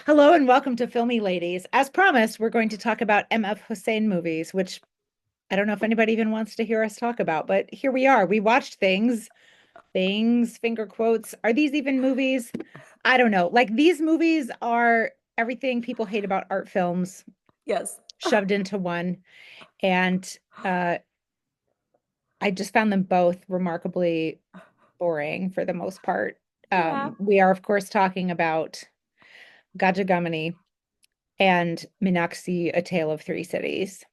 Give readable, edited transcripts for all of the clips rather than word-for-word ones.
Hello and welcome to Filmi Ladies. As promised, we're going to talk about M.F. Husain movies, which I don't know if anybody even wants to hear us talk about, but here we are. We watched things, finger quotes. Are these even movies? I don't know. Like these movies are everything people hate about art films Yes. shoved into one. And uh, I just found them both remarkably boring for the most part. Yeah. We are, of course, talking about Gaja and Meenaxi, A Tale of Three Cities.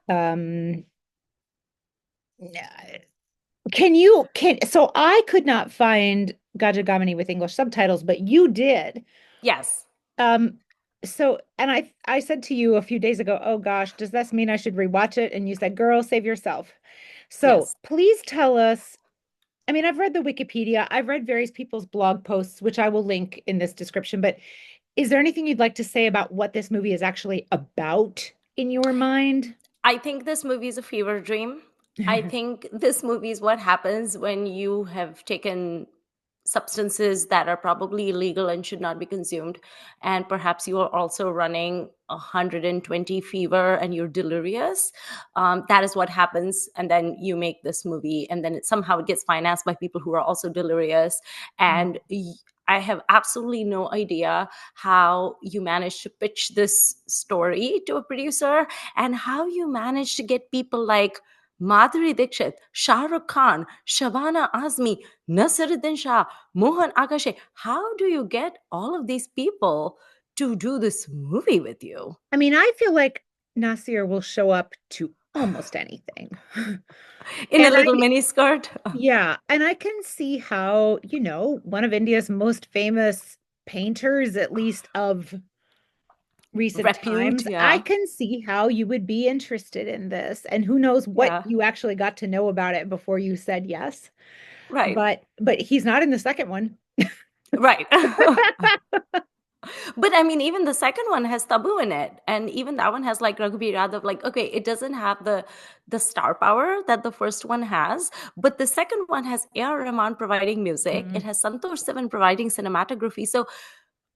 Um, so I could not find Gaja Gamini with English subtitles, but you did. Yes. Um, and I said to you a few days ago, oh gosh, does this mean I should rewatch it? And you said, girl, save yourself. So Yes. please tell us. I mean, I've read the Wikipedia, I've read various people's blog posts, which I will link in this description, but is there anything you'd like to say about what this movie is actually about in your mind? I think this movie is a fever dream. I think this movie is what happens when you have taken substances that are probably illegal and should not be consumed. And perhaps you are also running 120 fever and you're delirious. That is what happens. And then you make this movie, and then somehow it gets financed by people who are also delirious. And I have absolutely no idea how you managed to pitch this story to a producer and how you managed to get people like Madhuri Dixit, Shah Rukh Khan, Shabana Azmi, Nasiruddin Shah, Mohan Agashe. How do you get all of these people to do this movie with you? I mean, I feel like Nasir will show up to almost anything. In a And little mini skirt? yeah, and I can see how, one of India's most famous painters, at least of recent Repute, times, I yeah. can see how you would be interested in this. And who knows what Yeah, you actually got to know about it before you said yes. right, But he's not in the second one. right. But I mean, even the second one has Tabu in it, and even that one has like Raghubi Yadav. Like, okay, it doesn't have the star power that the first one has, but the second one has A.R. Rahman providing music. It Mm, has Santosh Sivan providing cinematography. So,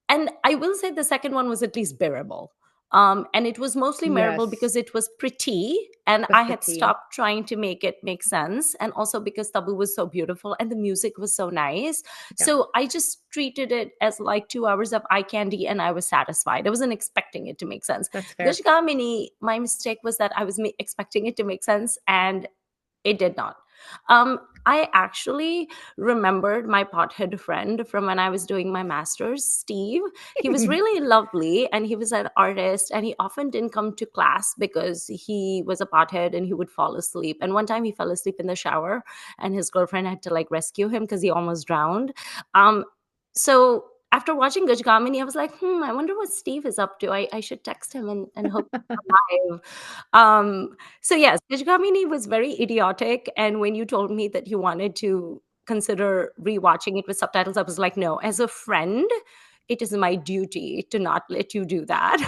and I will say the second one was at least bearable. And it was mostly bearable yes, because it was pretty, and the I had pretty. stopped trying to make it make sense, and also because Tabu was so beautiful and the music was so nice. Yeah, So I just treated it as like 2 hours of eye candy, and I was satisfied. I wasn't expecting it to make sense. that's fair. Gajgamini, my mistake was that I was expecting it to make sense, and it did not. I actually remembered my pothead friend from when I was doing my master's, Steve. He was really lovely and he was an artist, and he often didn't come to class because he was a pothead and he would fall asleep. And one time he fell asleep in the shower and his girlfriend had to like rescue him because he almost drowned. Um, so after watching Gajgamini, I was like, I wonder what Steve is up to. I should text him and hope he's alive. So yes, Gajgamini was very idiotic. And when you told me that you wanted to consider rewatching it with subtitles, I was like, no, as a friend, it is my duty to not let you do that.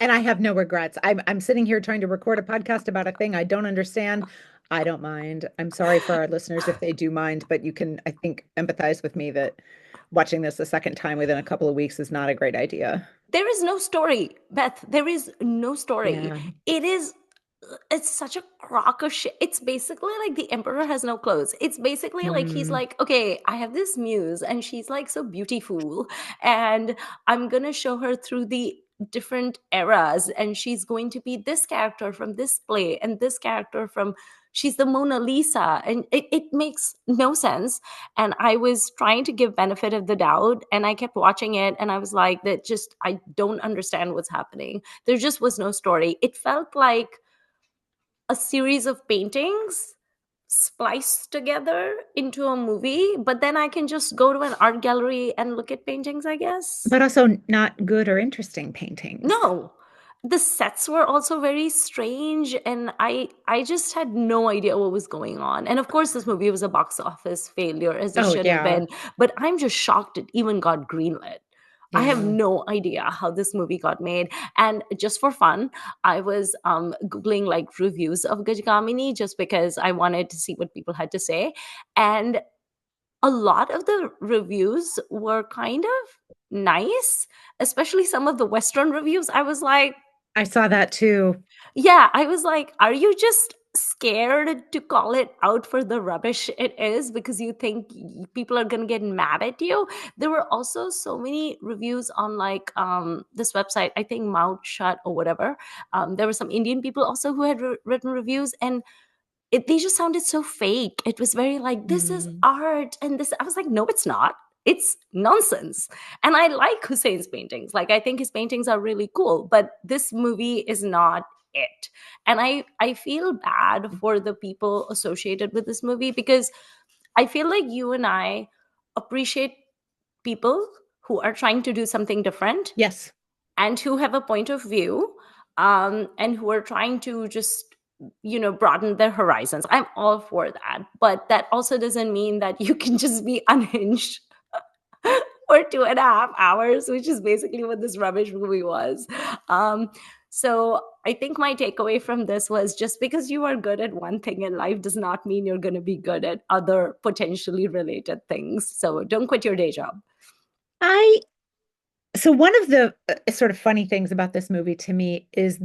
And I have no regrets. I'm sitting here trying to record a podcast about a thing I don't understand. I don't mind. I'm sorry for our listeners if they do mind, but you can, I think, empathize with me that watching this a second time within a couple of weeks is not a great idea. There is no story, Beth. There is no story. Yeah. It is it's such a crock of shit. It's basically like the emperor has no clothes. It's basically like he's Hmm. like, okay, I have this muse and she's like so beautiful, and I'm gonna show her through the different eras, and she's going to be this character from this play and this character from she's the Mona Lisa, and it makes no sense. And I was trying to give benefit of the doubt, and I kept watching it, and I was like, that just I don't understand what's happening. There just was no story. It felt like a series of paintings spliced together into a movie, but then I can just go to an art gallery and look at paintings, I guess. But also not good or interesting paintings. No. The sets were also very strange, and I just had no idea what was going on. And of course this movie was a box office failure, as it Oh, should have yeah. been, but I'm just shocked it even got greenlit. I have Yeah. no idea how this movie got made. And just for fun, I was Googling like reviews of Gajgamini just because I wanted to see what people had to say. And a lot of the reviews were kind of nice, especially some of the Western reviews. I was like, I saw that too. yeah, I was like, are you just scared to call it out for the rubbish it is because you think people are going to get mad at you? There were also so many reviews on like this website, I think Mouth Shut or whatever. There were some Indian people also who had written reviews, and they just sounded so fake. It was very like, this is Mm. art, and this, I was like, no, it's not. It's nonsense. And I like Hussein's paintings. Like, I think his paintings are really cool, but this movie is not it. And I feel bad for the people associated with this movie, because I feel like you and I appreciate people who are trying to do something different Yes. and who have a point of view, and who are trying to just, broaden their horizons. I'm all for that, but that also doesn't mean that you can just be unhinged for 2.5 hours, which is basically what this rubbish movie was. So I think my takeaway from this was, just because you are good at one thing in life does not mean you're going to be good at other potentially related things. So don't quit your day job. I So one of the sort of funny things about this movie to me is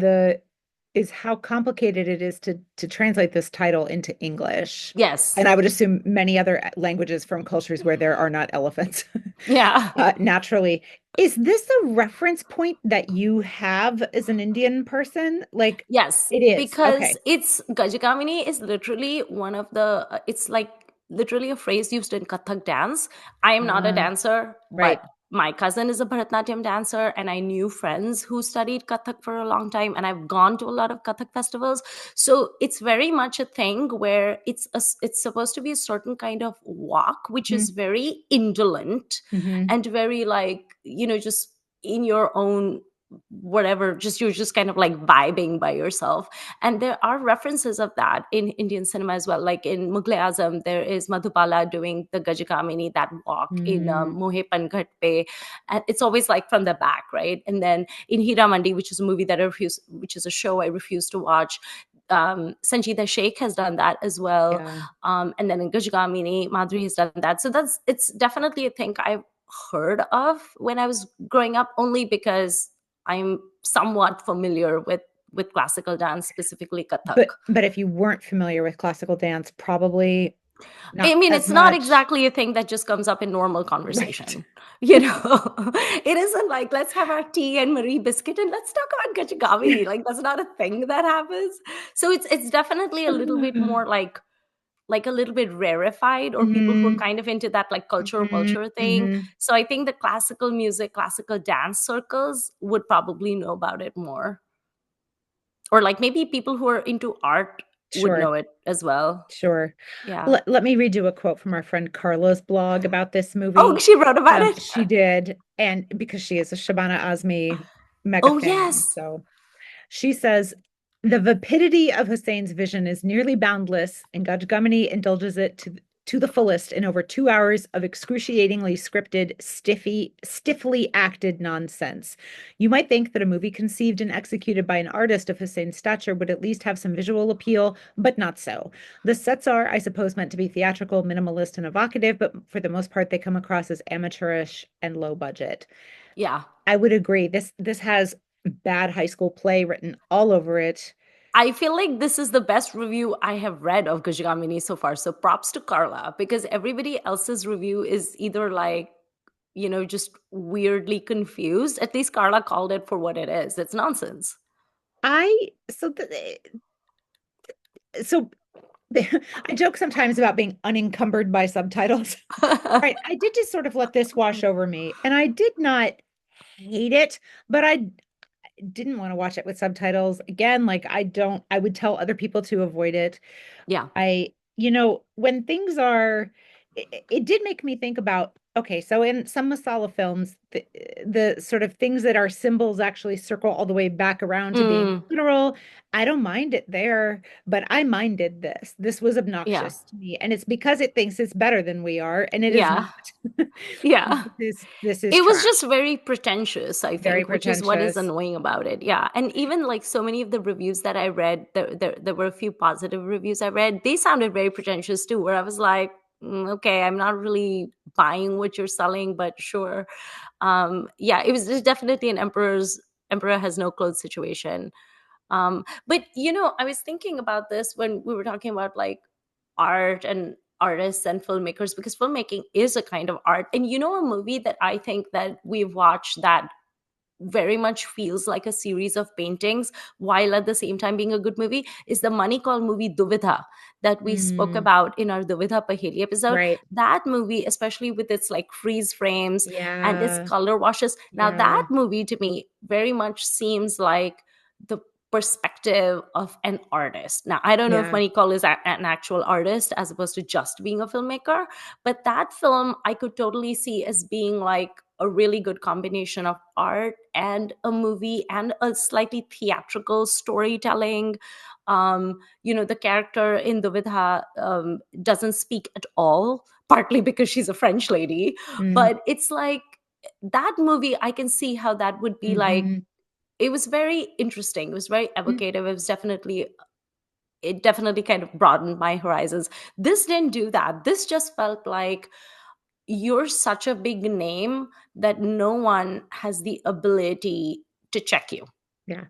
how complicated it is to translate this title into English. Yes. And I would assume many other languages from cultures where there are not elephants Yeah. naturally. Is this a reference point that you have as an Indian person? Like Yes, it is. because Okay. it's Gajagamini is literally one of the, it's like literally a phrase used in Kathak dance. I am not a Uh, dancer, right. but my cousin is a Bharatanatyam dancer, and I knew friends who studied Kathak for a long time, and I've gone to a lot of Kathak festivals. So it's very much a thing where it's supposed to be a certain kind of walk, which is very indolent Mm-hmm. and very like, just in your own whatever, just you're just kind of like vibing by yourself. And there are references of that in Indian cinema as well, like in Mughal Azam there is Madhubala doing the Gajakamini, that walk in Mm. Mohe Panghat Pe, and it's always like from the back, right? And then in Hira Mandi, which is a movie that I refuse, which is a show I refuse to watch, Sanjita Sheikh has done that as well. Yeah. And then in Gajakamini, Madhuri has done that. So it's definitely a thing I've heard of when I was growing up, only because I'm somewhat familiar with classical dance, specifically Kathak. But if you weren't familiar with classical dance, probably I not mean, as it's not much. exactly a thing that just comes up in normal Right. conversation. It isn't like, let's have our tea and Marie biscuit and let's talk about Gachagami. Like, that's not a thing that happens. So it's definitely a little bit more like a little bit rarefied, or people who are Hmm. kind of into that like culture Hmm. vulture thing. Hmm. So I think the classical music, classical dance circles would probably know about it more, or like maybe people who are into art would Sure, know it as well. sure. Yeah. Let me read you a quote from our friend Carla's blog about this Oh, movie. she wrote about it. She did, and because she is a Shabana Azmi mega Oh fan, yes. so she says, the vapidity of Hussein's vision is nearly boundless, and Gajgamani indulges it to the fullest in over 2 hours of excruciatingly scripted, stiffly acted nonsense. You might think that a movie conceived and executed by an artist of Hussein's stature would at least have some visual appeal, but not so. The sets are, I suppose, meant to be theatrical, minimalist, and evocative, but for the most part, they come across as amateurish and low budget. Yeah. I would agree. This has bad high school play written all over it. I feel like this is the best review I have read of Gajagamini so far. So props to Carla, because everybody else's review is either like, just weirdly confused. At least Carla called it for what it is. It's nonsense. I so the, so I joke sometimes about being unencumbered by subtitles. Right. I did just sort of let this wash over me, and I did not hate it, but I didn't want to watch it with subtitles. Again, like I would tell other people to avoid it. Yeah. When things are, it did make me think about, okay, so in some masala films, the sort of things that are symbols actually circle all the way back around to being Mm, literal. I don't mind it there, but I minded this. This was yeah. obnoxious to me. And it's because it thinks it's better than we are, and it is Yeah. not. Yeah. This is It was trash. just very pretentious, I Very think, which is what is pretentious. annoying about it. Yeah. And even like so many of the reviews that I read, there were a few positive reviews I read. They sounded very pretentious too, where I was like, okay, I'm not really buying what you're selling, but sure. Yeah, it was just definitely an emperor has no clothes situation. But I was thinking about this when we were talking about like art and artists and filmmakers, because filmmaking is a kind of art. And a movie that I think that we've watched that very much feels like a series of paintings while at the same time being a good movie is the money call movie Duvidha that we spoke Mm, about in our Duvidha Paheli episode. right. That movie, especially with its like freeze frames and its Yeah. color washes, now that Yeah. movie to me very much seems like the perspective of an artist. Now I don't know if Yeah. Money Call is an actual artist as opposed to just being a filmmaker, but that film I could totally see as being like a really good combination of art and a movie and a slightly theatrical storytelling. The character in Duvidha doesn't speak at all, partly because she's a French lady, Mm, but it's like that movie, I can see how that would be like. hmm. It was very interesting. It was very Mm, evocative. It definitely kind of broadened my horizons. This didn't do that. This just felt like you're such a big name that no one has the ability to check you, yeah.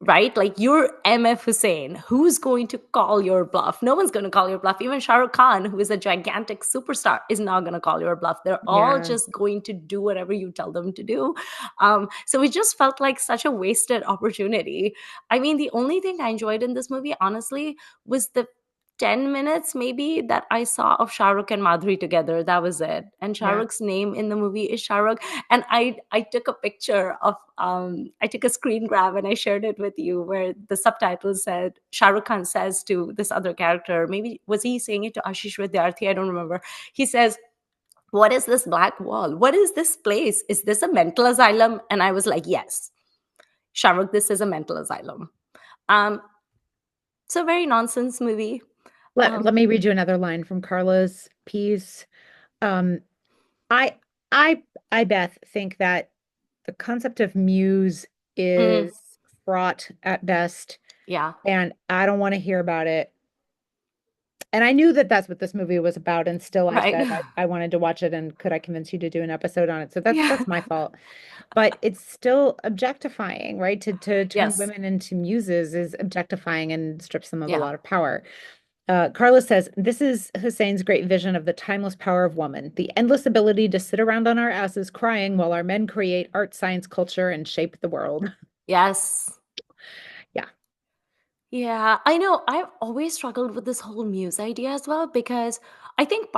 right? Like you're MF Hussein. Who's going to call your bluff? No one's going to call your bluff. Even Shah Rukh Khan, who is a gigantic superstar, is not going to call your bluff. They're all Yeah. just going to do whatever you tell them to do. So it just felt like such a wasted opportunity. I mean, the only thing I enjoyed in this movie, honestly, was the 10 minutes maybe that I saw of Shah Rukh and Madhuri together. That was it. And Shah Yeah. Rukh's name in the movie is Shah Rukh. And I took a picture of I took a screen grab and I shared it with you where the subtitle said Shah Rukh Khan says to this other character, maybe was he saying it to Ashish Vidyarthi? I don't remember. He says, "What is this black wall? What is this place? Is this a mental asylum?" And I was like, yes, Shah Rukh, this is a mental asylum. Um, it's a very nonsense movie. Let Um, me read you another line from Carla's piece. Um, I I Beth think that the concept of muse mm, is fraught at best, yeah, and I don't want to hear about it. And I knew that that's what this movie was about, and still I right. said I wanted to watch it, and could I convince you to do an episode on it? So Yeah. that's my fault. But it's still objectifying, right? To turn Yes. women into muses is objectifying and strips them of a Yeah. lot of power. Carlos says, this is Hussein's great vision of the timeless power of woman, the endless ability to sit around on our asses crying while our men create art, science, culture, and shape the world. Yes. Yeah, Yeah, I know. I've always struggled with this whole muse idea as well because I think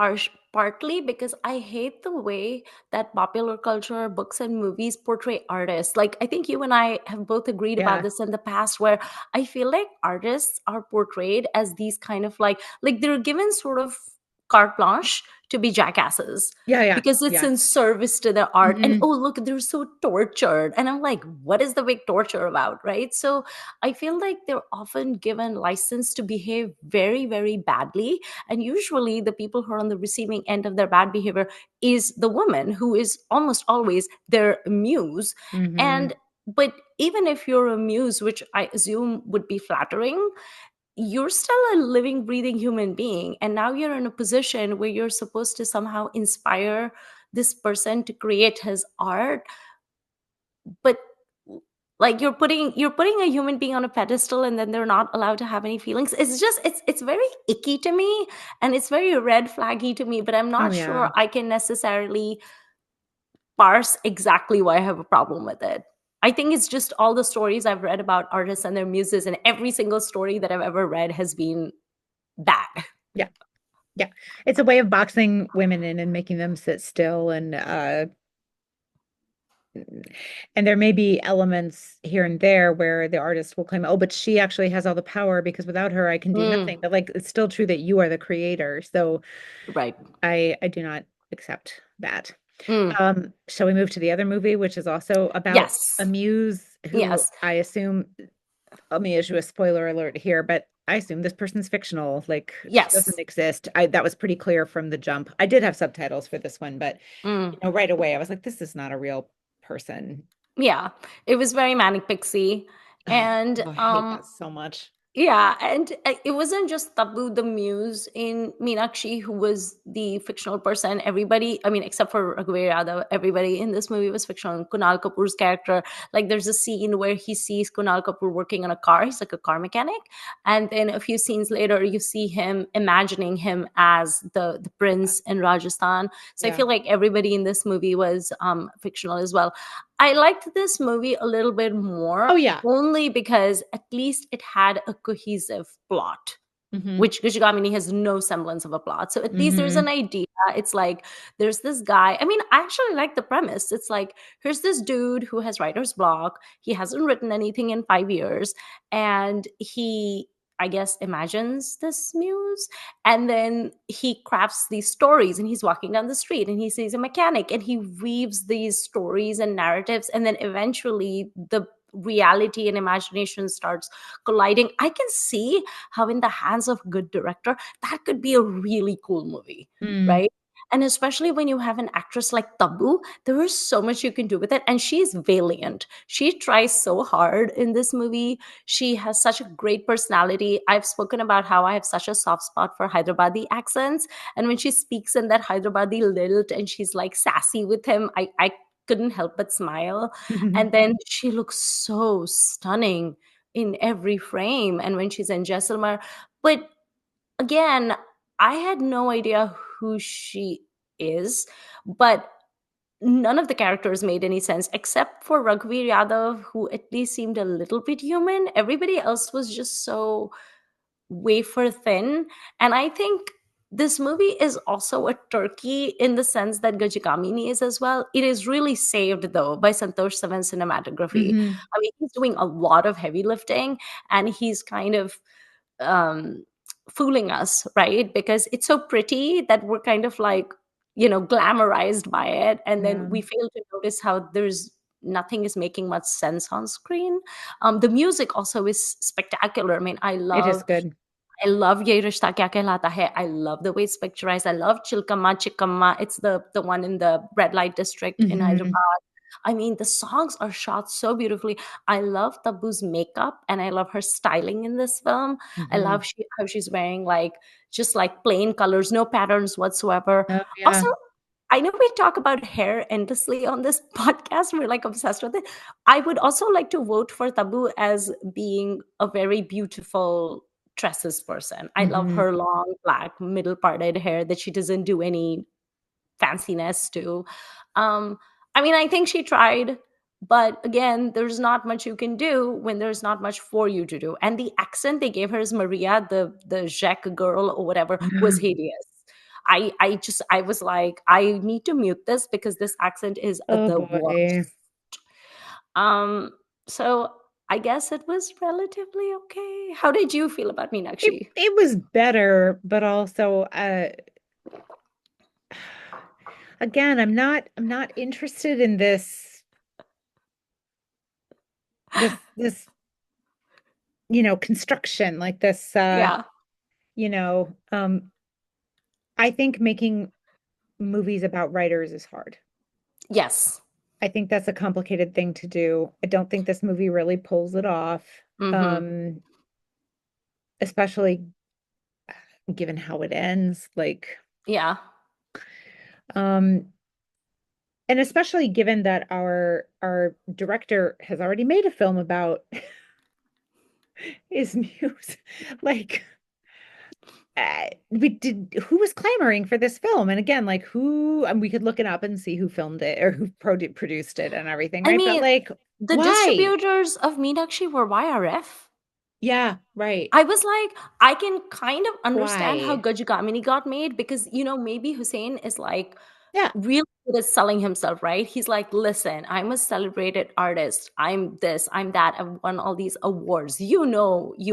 partly because I hate the way that popular culture, books, and movies portray artists. Like, I think you and I have both agreed about yeah, this in the past, where I feel like artists are portrayed as these kind of like they're given sort of carte blanche to be jackasses yeah, yeah, because it's yeah. in service to their art. And Hmm. oh, look, they're so tortured. And I'm like, what is the big torture about, right? So I feel like they're often given license to behave very, very badly. And usually the people who are on the receiving end of their bad behavior is the woman who is almost always their muse. Hmm. And but even if you're a muse, which I assume would be flattering, you're still a living, breathing human being. And now you're in a position where you're supposed to somehow inspire this person to create his art, but like you're putting a human being on a pedestal and then they're not allowed to have any feelings. It's very icky to me, and it's very red flaggy to me, but I'm Oh not yeah. sure I can necessarily parse exactly why I have a problem with it. I think it's just all the stories I've read about artists and their muses, and every single story that I've ever read has been bad. Yeah, yeah. It's a way of boxing women in and making them sit still, and there may be elements here and there where the artist will claim, oh, but she actually has all the power because without her I can do Mm, nothing. But like it's still true that you are the creator. So right. I do not accept that. Mm, Shall we move to the other movie, which is also about a yes. muse who Yes. I assume, let me issue a spoiler alert here, but I assume this person's fictional. Like she doesn't Yes. exist. That was pretty clear from the jump. I did have subtitles for this one, but Mm. right away I was like, this is not a real person. Yeah, it was very manic pixie. Oh, And I hate that so much. Yeah, and it wasn't just Tabu the muse in Meenakshi who was the fictional person. Everybody, I mean, except for Raghuveer Yadav, everybody in this movie was fictional. Kunal Kapoor's character, like, there's a scene where he sees Kunal Kapoor working on a car. He's like a car mechanic, and then a few scenes later, you see him imagining him as the prince in Rajasthan. So I Yeah. feel like everybody in this movie was fictional as well. I liked this movie a little bit Oh more yeah. only because at least it had a cohesive plot, Mm-hmm. which Gamini has no semblance of a plot. So at least there's Mm-hmm. an idea. It's like there's this guy. I mean, I actually like the premise. It's like here's this dude who has writer's block. He hasn't written anything in 5 years, and he, I guess, imagines this muse, and then he crafts these stories, and he's walking down the street and he sees a mechanic and he weaves these stories and narratives, and then eventually the reality and imagination starts colliding. I can see how in the hands of good director that could be a really cool movie, Mm. right? And especially when you have an actress like Tabu, there is so much you can do with it, and she's valiant. She tries so hard in this movie. She has such a great personality. I've spoken about how I have such a soft spot for Hyderabadi accents, and when she speaks in that Hyderabadi lilt and she's like sassy with him, I couldn't help but smile. And then she looks so stunning in every frame, and when she's in Jaisalmer. But again, I had no idea who she is, but none of the characters made any sense except for Raghuveer Yadav, who at least seemed a little bit human. Everybody else was just so wafer thin. And I think this movie is also a turkey in the sense that Gajakamini is as well. It is really saved though by Santosh Savan's cinematography. Mm-hmm. I mean, he's doing a lot of heavy lifting, and he's kind of um, fooling us, right? Because it's so pretty that we're kind of like, glamorized by it. And then Yeah. we fail to notice how nothing is making much sense on screen. The music also is spectacular. I mean, It is good. I love Ye Rishta Kya Kehlata Hai. I love the way it's picturized. I love Chilkamma Chikkamma. It's the one in the red light district in Mm-hmm. Hyderabad. I mean, the songs are shot so beautifully. I love Tabu's makeup and I love her styling in this film. I Mm-hmm. love how she's wearing like just like plain colors, no patterns whatsoever. Oh Also, yeah. I know we talk about hair endlessly on this podcast. We're like obsessed with it. I would also like to vote for Tabu as being a very beautiful tresses person. I love Mm-hmm. her long black middle parted hair that she doesn't do any fanciness to. Um, I mean, I think she tried, but again, there's not much you can do when there's not much for you to do. And the accent they gave her as Maria, the Jack girl or whatever, was hideous. I was like, I need to mute this because this accent is Oh the boy. worst. Um, so I guess it was relatively okay. How did you feel about It Meenakshi? it was better, but also again, I'm not interested in this construction like this Yeah. you know, I think making movies about writers is hard. Yes. I think that's a complicated thing to do. I don't think this movie really pulls it off, Mm-hmm. um, especially given how it ends. Yeah. Um, and especially given that our director has already made a film about his muse. Like, we did. Who was clamoring for this film? And again, like who? And we could look it up and see who filmed it or who produced it and everything, I right? But mean, like, the why? distributors of Meenakshi were YRF. Yeah, right. I was like, I can kind of understand how Why? Gajagamini got made because, maybe Hussein is like Yeah, really good at selling himself, right? He's like, listen, I'm a celebrated artist. I'm this, I'm that. I've won all these awards. You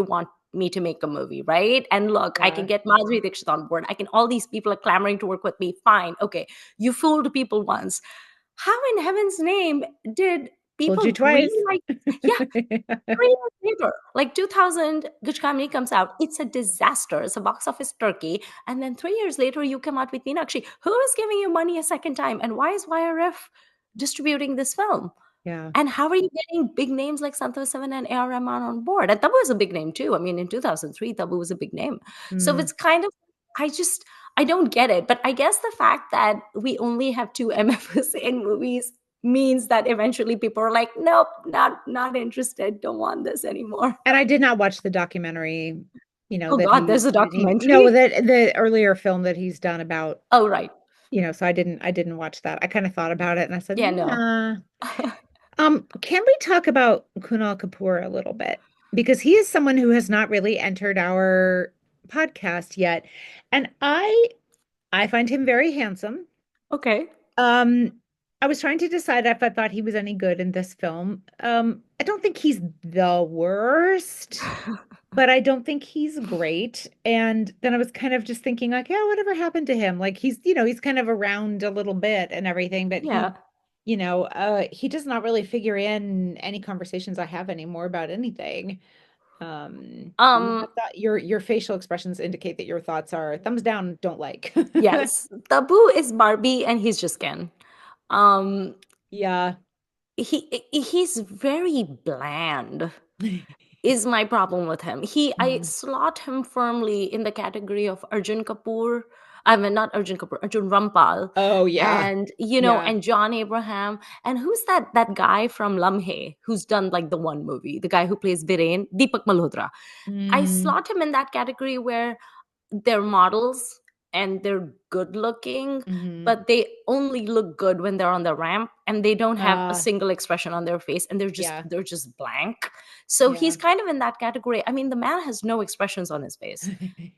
want me to make a movie, right? And look, I can yeah. get Madhuri Dixit on board. All these people are clamoring to work with me. Fine. Okay. You fooled people once. How in heaven's name did Fooled people you green twice. like, yeah, 3 years later, like 2000, Guchkamni comes out. It's a disaster. It's a box office turkey. And then 3 years later, you come out with Meenakshi. Who is giving you money a second time? And why is YRF distributing this film? Yeah. And how are you getting big names like Santosh Seven and A.R. Rahman on board? And Tabu is a big name too. I mean, in 2003, Tabu was a big name. So Mm. it's kind of, I just, I don't get it. But I guess the fact that we only have two MF Hussain movies means that eventually people are like, nope, not interested. Don't want this anymore. And I did not watch the documentary, Oh God, there's a no, documentary. that the earlier film that he's done about, Oh right, so I didn't watch that. I kind of thought about it and I said, yeah, no. nah. Can we talk about Kunal Kapoor a little bit? Because he is someone who has not really entered our podcast yet. And I find him very handsome. Okay. Um, I was trying to decide if I thought he was any good in this film. I don't think he's the worst, but I don't think he's great. And then I was kind of just thinking like, yeah, whatever happened to him? Like he's kind of around a little bit and everything, but Yeah. he does not really figure in any conversations I have anymore about anything. Um. Your facial expressions indicate that your thoughts are thumbs down, don't like. Yes. Tabu is Barbie, and he's just Ken. Um. Yeah. He's very bland. Is my problem with him. I Mm. slot him firmly in the category of Arjun Kapoor. I mean, not Arjun Kapoor, Arjun Rampal, Oh yeah. and Yeah. and John Abraham, and who's that guy from Lamhe who's done like the one movie, the guy who plays Viren, Deepak Malhotra. I Mm, slot him in that category where they're models and they're good looking, hmm. but they only look good when they're on the ramp and they don't have a Uh, single expression on their face and yeah. they're just blank. So Yeah. he's kind of in that category. I mean, the man has no expressions on his face.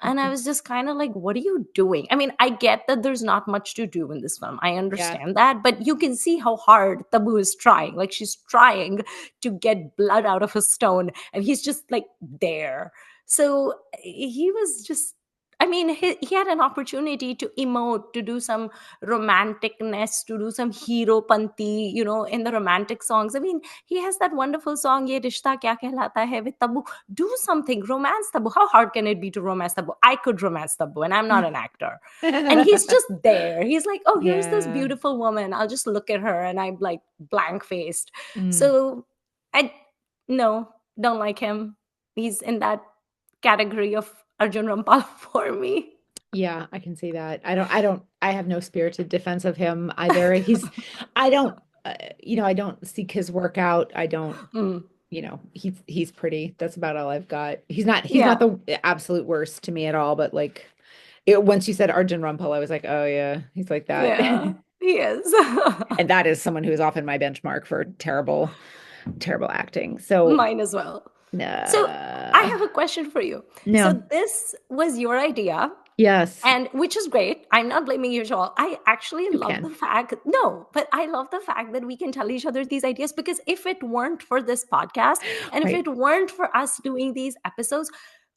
And I was just kind of like, what are you doing? I mean, I get that there's not much to do in this film. I Yeah. understand that, but you can see how hard Tabu is trying. Like she's trying to get blood out of a stone and he's just like there. So he was just, I mean, he had an opportunity to emote, to do some romanticness, to do some hero panti, in the romantic songs. I mean, he has that wonderful song, Ye Rishta Kya Kehlata Hai with Tabu. Do something, romance Tabu. How hard can it be to romance Tabu? I could romance Tabu, and I'm not an actor. And he's just there. He's like, oh, here's this Yeah. beautiful woman. I'll just look at her, and I'm like blank faced. Mm. So I, no, don't like him. He's in that category of Arjun Rampal for me. Yeah, I can see that. I have no spirited defense of him either. I don't, I don't seek his work out. I don't, Mm, he's pretty. That's about all I've got. He's not yeah, the absolute worst to me at all, but like, once you said Arjun Rumpel, I was like, oh yeah, he's like that. yeah, he is. And that is someone who is often my benchmark for terrible, terrible acting. So, Mine as well. So I uh, have a question for you. no, So this was your idea, yes, and which is great. I'm not blaming you at all. I actually you love the can. fact, no, but I love the fact that we can tell each other these ideas because if it weren't for this podcast and if Right. it weren't for us doing these episodes,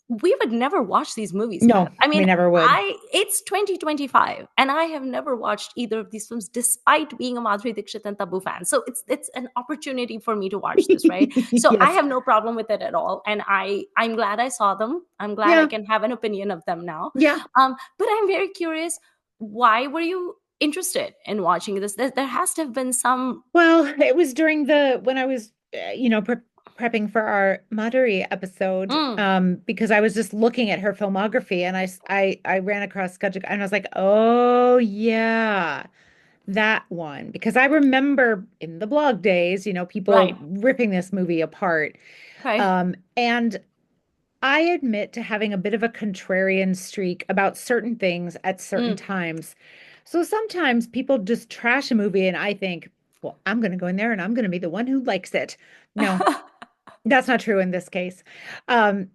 we would never watch these movies, Beth. No, I we mean, never would. it's 2025 and I have never watched either of these films despite being a Madhuri Dixit and Tabu fan. So it's an opportunity for me to watch this, right? So I Yes. have no problem with it at all. And I'm glad I saw them. I'm glad I Yeah. can have an opinion of them now. Yeah. But I'm very curious, why were you interested in watching this? There has to have been some. Well, it was during when I was, prepping for our Madhuri episode, Mm, because I was just looking at her filmography and I ran across Gaja and I was like, oh yeah, that one. Because I remember in the blog days, people right. ripping this movie apart. Okay. And I admit to having a bit of a contrarian streak about certain things at certain Mm. times. So sometimes people just trash a movie, and I think, well, I'm going to go in there and I'm going to be the one who likes it. No, that's not true in this case. Um,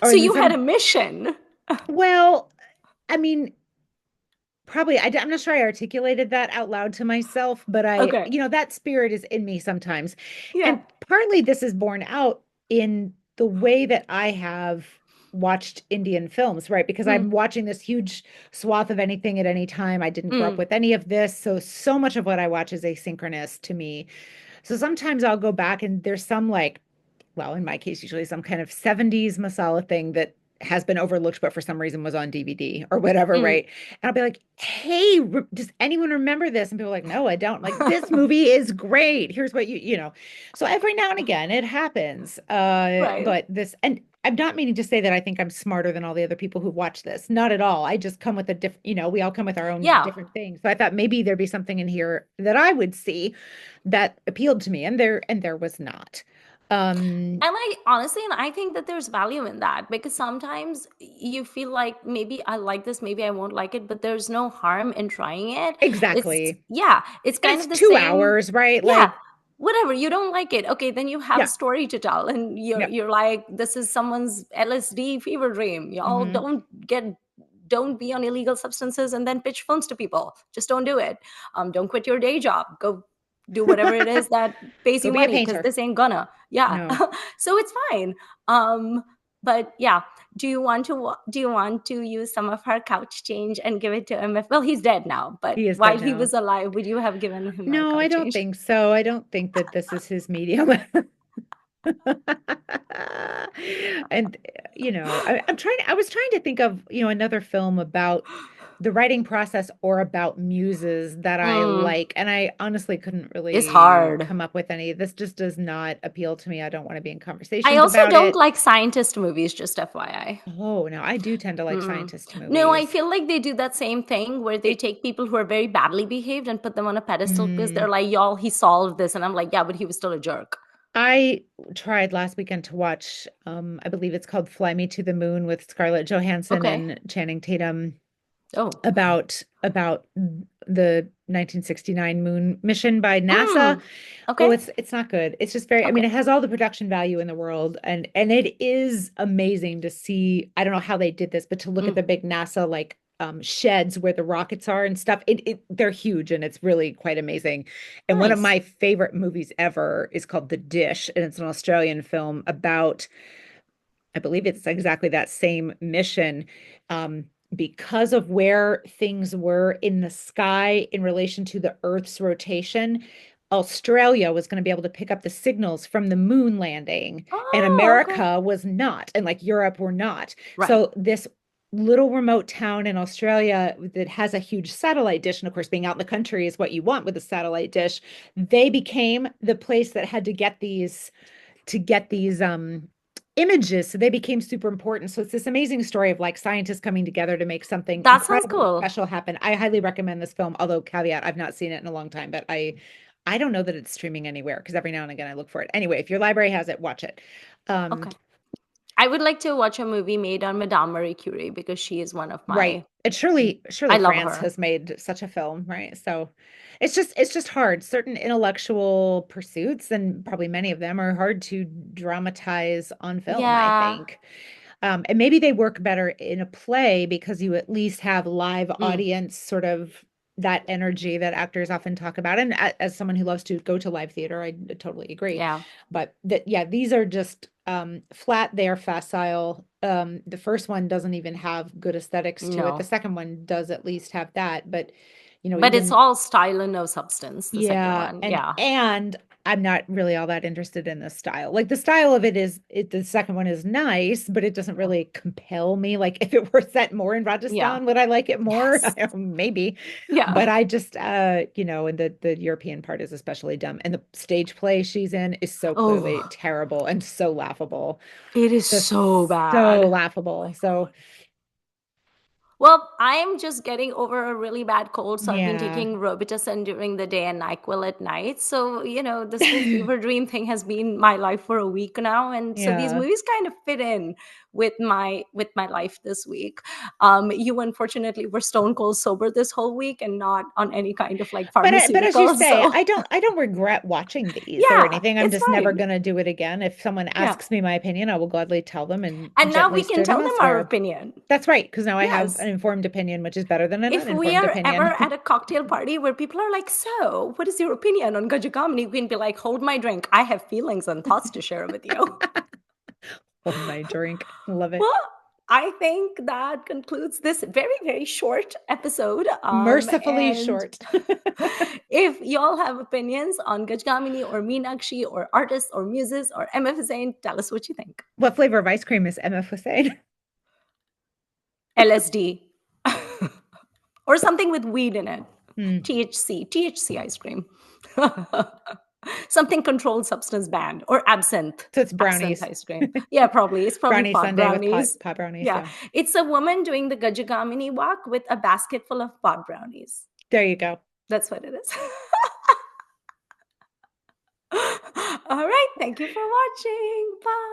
or So in you had some, a mission. well, I mean, probably, I'm not sure I articulated that out loud to myself, but Okay. that spirit is in me sometimes. Yeah. And partly this is borne out in the way that I have watched Indian films, right? Because Mm, I'm watching this huge swath of anything at any time. I didn't grow up mm. with any of this. So much of what I watch is asynchronous to me. So sometimes I'll go back and there's some like, well, in my case, usually some kind of 70s masala thing that has been overlooked, but for some reason was on DVD or whatever, Mm. right? And I'll be like, hey, does anyone remember this? And people are like, no, I don't. I'm like, this movie is great. Here's what you know. So every now and again it happens. Right. But this, and I'm not meaning to say that I think I'm smarter than all the other people who watch this. Not at all. I just come with a different, we all come with our own Yeah. different things. So I thought maybe there'd be something in here that I would see that appealed to me, and there was not. Um, And I honestly, and I think that there's value in that, because sometimes you feel like maybe I like this, maybe I won't like it, but there's no harm in trying it. exactly. Yeah, it's And kind it's of the two same. hours, right? Yeah, Like, whatever, you don't like it. Okay, then you have a yeah, story to tell, and you're yeah. you're like, this is someone's LSD fever dream. Y'all Hmm. don't be on illegal substances and then pitch films to people. Just don't do it. Don't quit your day job. Go do whatever it is that pays Go you be a money, because painter. this ain't gonna. Yeah. No, So it's fine. But yeah, do you want to use some of her couch change and give it to him? Well, he's dead now, but he is while dead he now. was alive, would you have given him a No, I couch don't change? think so. I don't think that this is his medium. And I was trying to think of, another film about the writing process or about muses that I Mm, like. And I honestly couldn't it's really hard. come up with any. This just does not appeal to me. I don't want to be in I conversations also about don't it. like scientist movies, just FYI. Oh, no, I do tend to like Mm. scientist No, I movies. feel like they do that same thing where they It, take people who are very badly behaved and put them on a pedestal because they're mm, like, y'all, he solved this. And I'm like, yeah, but he was still a jerk. I tried last weekend to watch, I believe it's called Fly Me to the Moon with Scarlett Johansson Okay. and Channing Tatum, Oh. about the 1969 moon mission by NASA. Mm. Oh, Okay. it's not good. It's just very, I mean, Okay. it has all the production value in the world, and it is amazing to see. I don't know how they did this, but to look at Mm. the big NASA like sheds where the rockets are and stuff. They're huge and it's really quite amazing. And one of Nice. my favorite movies ever is called The Dish, and it's an Australian film about, I believe it's exactly that same mission. Because of where things were in the sky in relation to the Earth's rotation, Australia was going to be able to pick up the signals from the moon landing, and Oh, okay. America was not, and like Europe were not. Right. So this little remote town in Australia that has a huge satellite dish, and of course, being out in the country is what you want with a satellite dish. They became the place that had to get these images, so they became super important. So it's this amazing story of like scientists coming together to make something That sounds incredibly cool. special happen. I highly recommend this film, although caveat, I've not seen it in a long time, but I don't know that it's streaming anywhere because every now and again I look for it. Anyway, if your library has it, watch it. um Okay. I would like to watch a movie made on Madame Marie Curie because she is one of right, my. and surely I love France her. has made such a film, right? So it's just hard. Certain intellectual pursuits, and probably many of them, are hard to dramatize on film, I Yeah. think. And maybe they work better in a play because you at least have live Mm. audience, sort of that energy that actors often talk about. And as someone who loves to go to live theater, I totally agree. Yeah. But that, yeah, these are just flat, they're facile. The first one doesn't even have good aesthetics to it. The No. second one does at least have that. But, But it's even all style and no substance, the second yeah, one. and Yeah. and I'm not really all that interested in the style. Like the style of the second one is nice, but it doesn't really compel me. Like if it were set more in Yeah. Rajasthan, would I like it more? I Yes. don't know, maybe. Yeah. But I just and the European part is especially dumb. And the stage play she's in is so clearly Oh, terrible and so laughable. it is Just so so bad. Oh laughable. my So God. Well, I'm just getting over a really bad cold, so I've been yeah. taking Robitussin during the day and NyQuil at night. So, this whole fever dream thing has been my life for a week now, and so these Yeah. movies kind of fit in with my life this week. You unfortunately were stone cold sober this whole week and not on any kind of like But as you pharmaceuticals. say, So, I don't regret watching these or yeah, anything. I'm it's just never fine. gonna do it again. If someone Yeah. asks me my opinion, I will gladly tell them and And now gently we can steer tell them them our elsewhere. opinion. That's right, because now I have Yes. an informed opinion, which is better than an If we uninformed are opinion. ever at a cocktail party where people are like, so what is your opinion on Gaja Gamini? We can be like, hold my drink. I have feelings and thoughts to share with you. Hold my drink. Love it. Well, I think that concludes this very, very short episode. Mercifully And short. if y'all have opinions on Gaj Gamini or Meenaxi or artists or muses or MF Hussain, tell us what you think. What flavor of ice cream is MF Husain? LSD, or something with weed in it. Hmm. THC ice cream. Something controlled substance banned, or absinthe. So it's Absinthe brownies. ice cream. Yeah, probably. It's probably Brownie pot sundae with brownies. pot brownies. Yeah. Yeah. It's a woman doing the Gaja Gamini walk with a basket full of pot brownies. There you go. That's what it is. All right. Thank you for watching. Bye.